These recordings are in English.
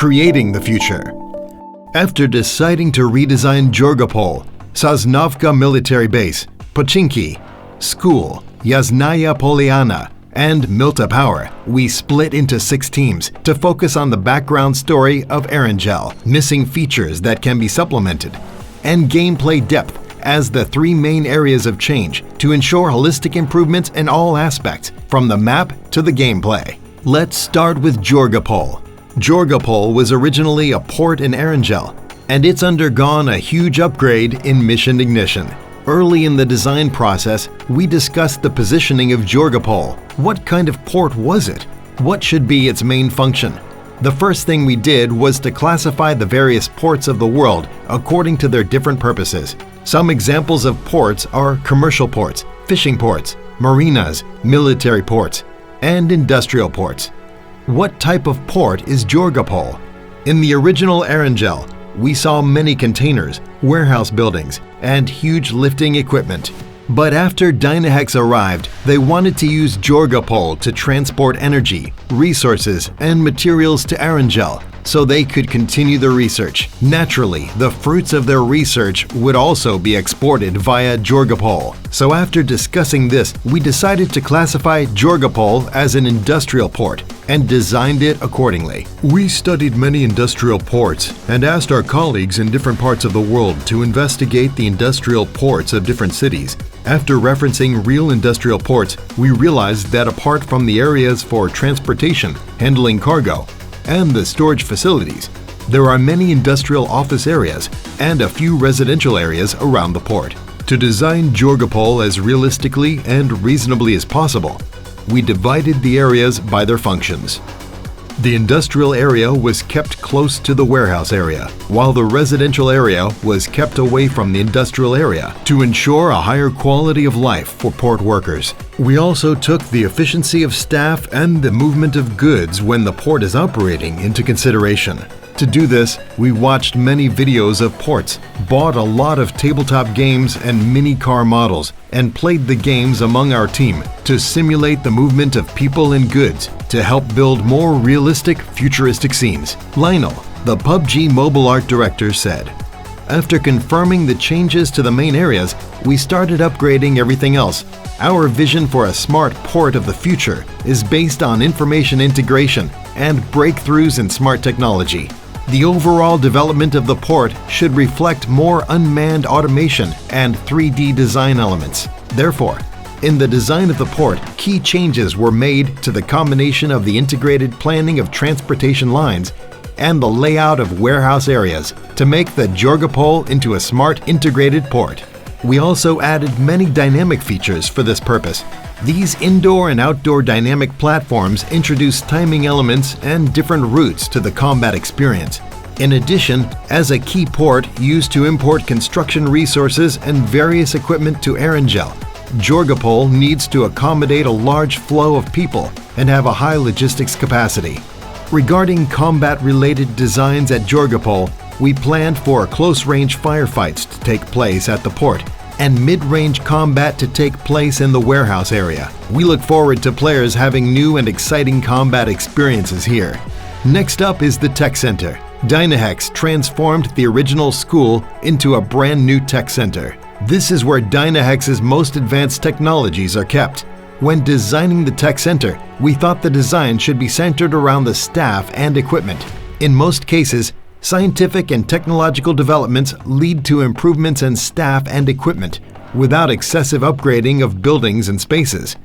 creating the future. After deciding to redesign Georgiapol, Sosnovka Military Base, Pochinki, School, Yasnaya Poliana, and Milta Power, we split into 6 teams to focus on the background story of Erangel, missing features that can be supplemented, and gameplay depth as the 3 main areas of change to ensure holistic improvements in all aspects, from the map to the gameplay. Let's start with Georgiapol. Georgiapol was originally a port in Erangel, and it's undergone a huge upgrade in mission ignition. Early in the design process, we discussed the positioning of Georgiapol. What kind of port was it? What should be its main function? The first thing we did was to classify the various ports of the world according to their different purposes. Some examples of ports are commercial ports, fishing ports, marinas, military ports, and industrial ports. What type of port is Georgiapol? In the original Erangel, we saw many containers, warehouse buildings, and huge lifting equipment. But after DynaHex arrived, they wanted to use Georgiapol to transport energy, resources, and materials to Erangel so they could continue the research. Naturally, the fruits of their research would also be exported via Georgiapol. So after discussing this, we decided to classify Georgiapol as an industrial port and designed it accordingly. We studied many industrial ports and asked our colleagues in different parts of the world to investigate the industrial ports of different cities. After referencing real industrial ports, we realized that apart from the areas for transportation, handling cargo, and the storage facilities, there are many industrial office areas and a few residential areas around the port. To design Georgiapol as realistically and reasonably as possible, we divided the areas by their functions. The industrial area was kept close to the warehouse area, while the residential area was kept away from the industrial area to ensure a higher quality of life for port workers. We also took the efficiency of staff and the movement of goods when the port is operating into consideration. To do this, we watched many videos of ports, bought a lot of tabletop games and mini car models, and played the games among our team to simulate the movement of people and goods to help build more realistic, futuristic scenes. Lionel, the PUBG mobile art director, said, "After confirming the changes to the main areas, we started upgrading everything else. Our vision for a smart port of the future is based on information integration and breakthroughs in smart technology. The overall development of the port should reflect more unmanned automation and 3D design elements. Therefore, in the design of the port, key changes were made to the combination of the integrated planning of transportation lines and the layout of warehouse areas to make the Georgiapol into a smart integrated port. We also added many dynamic features for this purpose. These indoor and outdoor dynamic platforms introduce timing elements and different routes to the combat experience. In addition, as a key port used to import construction resources and various equipment to Erangel, Georgiapol needs to accommodate a large flow of people and have a high logistics capacity. Regarding combat-related designs at Georgiapol, we planned for close-range firefights to take place at the port and mid-range combat to take place in the warehouse area. We look forward to players having new and exciting combat experiences here. Next up is the Tech Center. DynaHex transformed the original school into a brand new tech center. This is where DynaHex's most advanced technologies are kept. When designing the tech center, we thought the design should be centered around the staff and equipment. In most cases, scientific and technological developments lead to improvements in staff and equipment without excessive upgrading of buildings and spaces,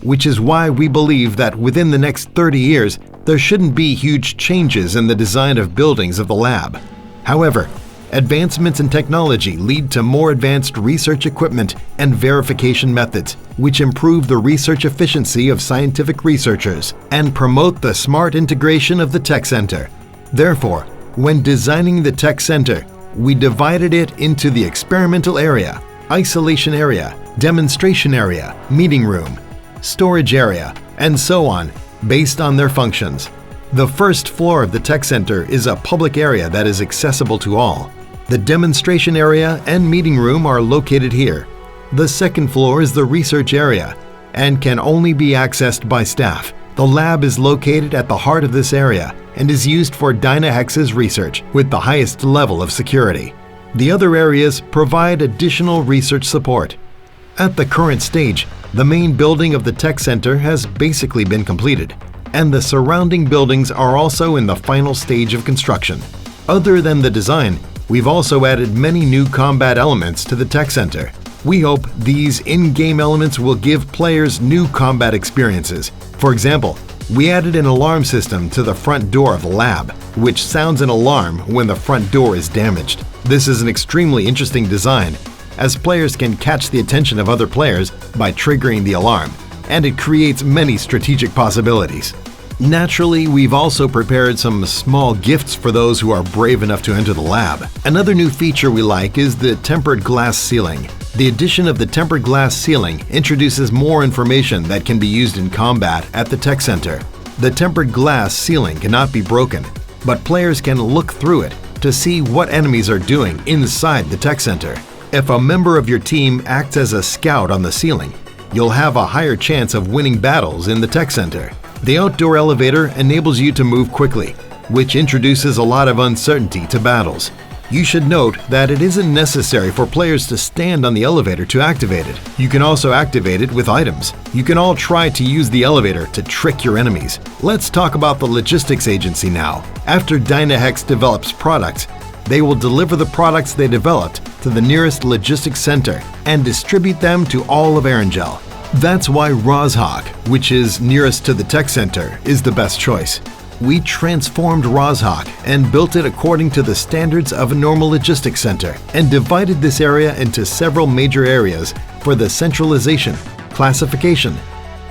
which is why we believe that within the next 30 years, there shouldn't be huge changes in the design of buildings of the lab. However, advancements in technology lead to more advanced research equipment and verification methods, which improve the research efficiency of scientific researchers and promote the smart integration of the tech center. Therefore, when designing the tech center, we divided it into the experimental area, isolation area, demonstration area, meeting room, storage area, and so on, based on their functions. The first floor of the tech center is a public area that is accessible to all. The demonstration area and meeting room are located here. The second floor is the research area and can only be accessed by staff. The lab is located at the heart of this area and is used for DynaHex's research with the highest level of security. The other areas provide additional research support. At the current stage, the main building of the tech center has basically been completed, and the surrounding buildings are also in the final stage of construction. Other than the design, we've also added many new combat elements to the tech center. We hope these in-game elements will give players new combat experiences. For example, we added an alarm system to the front door of the lab, which sounds an alarm when the front door is damaged. This is an extremely interesting design, as players can catch the attention of other players by triggering the alarm, and it creates many strategic possibilities. Naturally, we've also prepared some small gifts for those who are brave enough to enter the lab. Another new feature we like is the tempered glass ceiling. The addition of the tempered glass ceiling introduces more information that can be used in combat at the tech center. The tempered glass ceiling cannot be broken, but players can look through it to see what enemies are doing inside the tech center. If a member of your team acts as a scout on the ceiling, you'll have a higher chance of winning battles in the tech center. The outdoor elevator enables you to move quickly, which introduces a lot of uncertainty to battles. You should note that it isn't necessary for players to stand on the elevator to activate it. You can also activate it with items. You can all try to use the elevator to trick your enemies. Let's talk about the logistics agency now. After DynaHex develops products, they will deliver the products they developed to the nearest logistics center and distribute them to all of Erangel. That's why Rozhok, which is nearest to the tech center, is the best choice. We transformed Rozhok and built it according to the standards of a normal logistics center and divided this area into several major areas for the centralization, classification,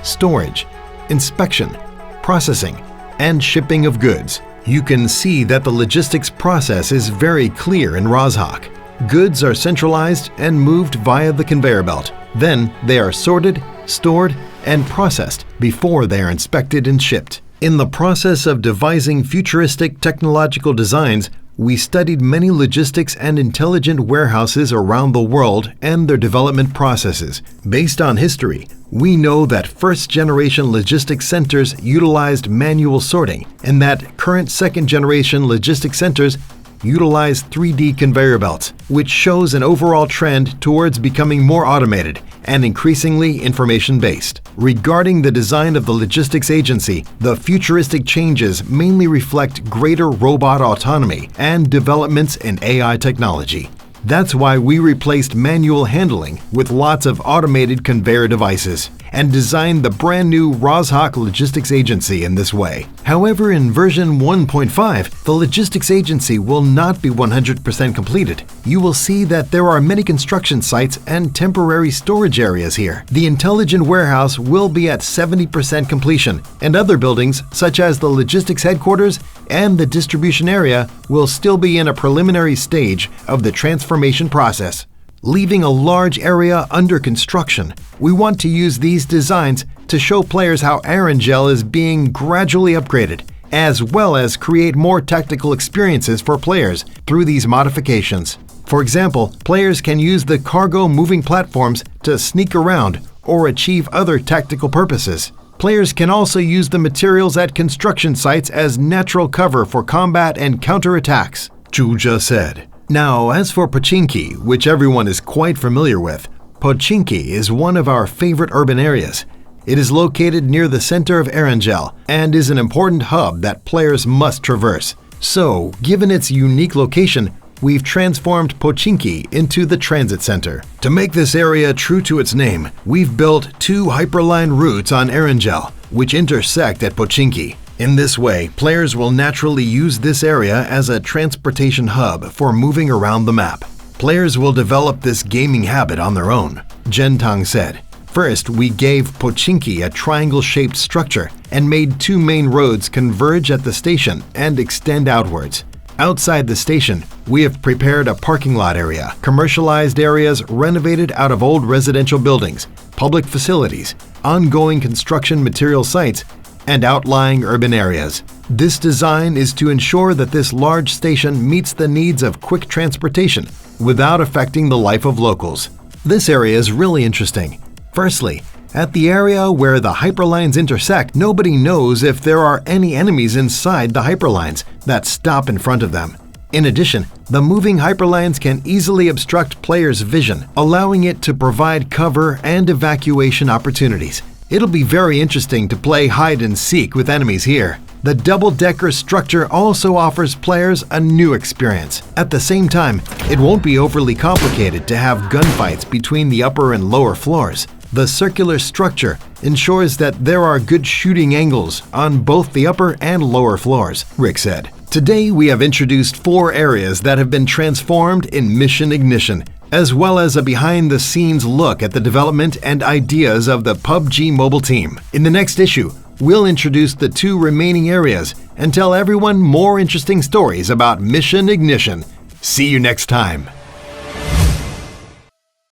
storage, inspection, processing, and shipping of goods. You can see that the logistics process is very clear in Rozhok. Goods are centralized and moved via the conveyor belt. Then they are sorted, stored, and processed before they are inspected and shipped. In the process of devising futuristic technological designs, we studied many logistics and intelligent warehouses around the world and their development processes. Based on history, we know that first-generation logistics centers utilized manual sorting and that current second-generation logistics centers utilize 3D conveyor belts, which shows an overall trend towards becoming more automated and increasingly information-based. Regarding the design of the logistics agency, the futuristic changes mainly reflect greater robot autonomy and developments in AI technology. That's why we replaced manual handling with lots of automated conveyor devices and designed the brand new Rozhok Logistics Agency in this way. However, in version 1.5, the logistics agency will not be 100% completed. You will see that there are many construction sites and temporary storage areas here. The intelligent warehouse will be at 70% completion, and other buildings, such as the logistics headquarters and the distribution area, will still be in a preliminary stage of the transformation process. Leaving a large area under construction, we want to use these designs to show players how Erangel is being gradually upgraded, as well as create more tactical experiences for players through these modifications. For example, players can use the cargo moving platforms to sneak around or achieve other tactical purposes. Players can also use the materials at construction sites as natural cover for combat and counterattacks, Zhu said. Now, as for Pochinki, which everyone is quite familiar with, Pochinki is one of our favorite urban areas. It is located near the center of Erangel and is an important hub that players must traverse. So, given its unique location, we've transformed Pochinki into the transit center. To make this area true to its name, we've built 2 hyperline routes on Erangel, which intersect at Pochinki. In this way, players will naturally use this area as a transportation hub for moving around the map. Players will develop this gaming habit on their own, Gentang said. First, we gave Pochinki a triangle-shaped structure and made 2 main roads converge at the station and extend outwards. Outside the station, we have prepared a parking lot area, commercialized areas renovated out of old residential buildings, public facilities, ongoing construction material sites, and outlying urban areas. This design is to ensure that this large station meets the needs of quick transportation without affecting the life of locals. This area is really interesting. Firstly, At the area where the hyperlines intersect, nobody knows if there are any enemies inside the hyperlines that stop in front of them. In addition, the moving hyperlines can easily obstruct players' vision, allowing it to provide cover and evacuation opportunities. It'll be very interesting to play hide and seek with enemies here. The double-decker structure also offers players a new experience. At the same time, it won't be overly complicated to have gunfights between the upper and lower floors. The circular structure ensures that there are good shooting angles on both the upper and lower floors, Rick said. Today, we have introduced 4 areas that have been transformed in Mission Ignition, as well as a behind-the-scenes look at the development and ideas of the PUBG mobile team. In the next issue, we'll introduce the 2 remaining areas and tell everyone more interesting stories about Mission Ignition. See you next time.